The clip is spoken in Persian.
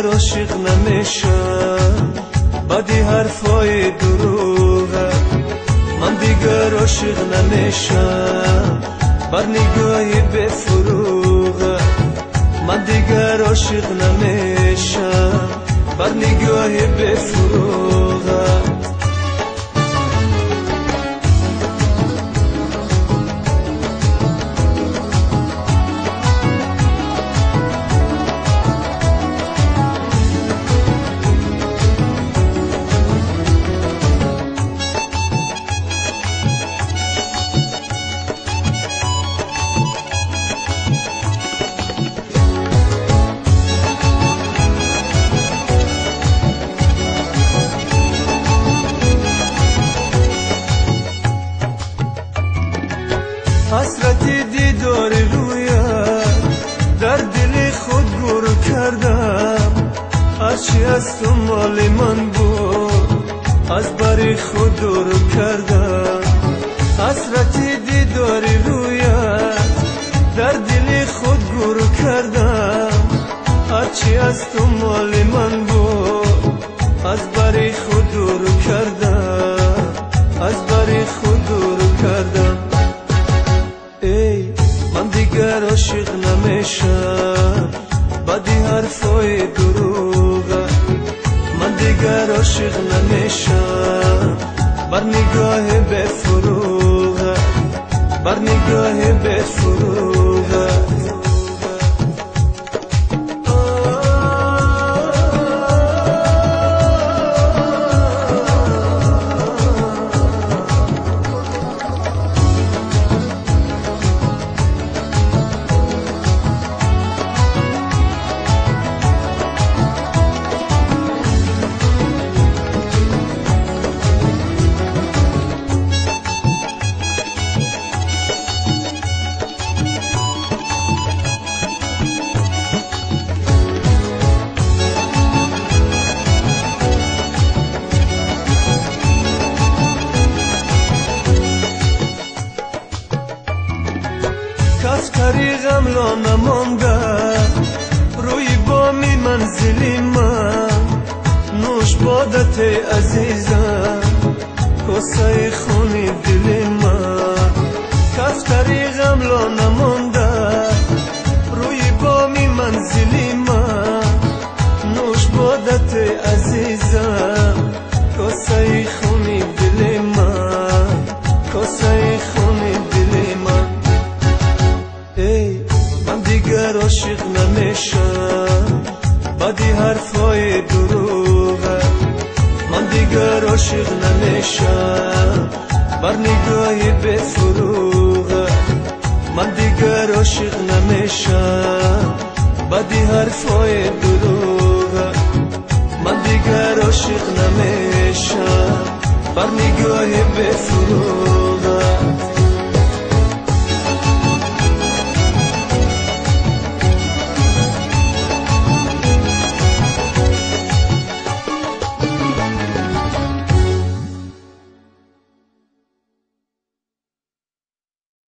دیگر عاشق نمیشم بدی حرفای دروغه. من دیگر عاشق نمیشم بر نگاهی بفروغه. من دیگر عاشق نمیشم بر نگاهی بفروغه. حسرتی دیدار رویت در دل خود گور کردم. هرچی از تو مال من بود از بر خود دور کردم. حسرتی دیدار رویت در دل خود گور کردم. هرچی از تو مال من بود از بر خود دور کردم. از بر خود دور کردم. ای من دیگر عاشق نمیشم بدی حرفای دروغه. من دیگر عاشق نمیشم بر نگاه بفروغه. بر نگاه بفروغه. کس طریقم لا نمانده روی بامی منزلی من. نوش بادت عزیزم کاسه خونی دل من. کس طریقم لا نمانده روی بامی منزلی من. نوش بادت عزیزم کاسه خونی دل من. کاسه خونی دل من. ای من دیگر عاشق نمیشم بدی حرفای دروغه. من دیگر عاشق نمیشم بر نگاهی بفروغه. من دیگر عاشق نمیشم بدی حرفای دروغه. من دیگر عاشق نمیشم بر نگاهی بفروغه.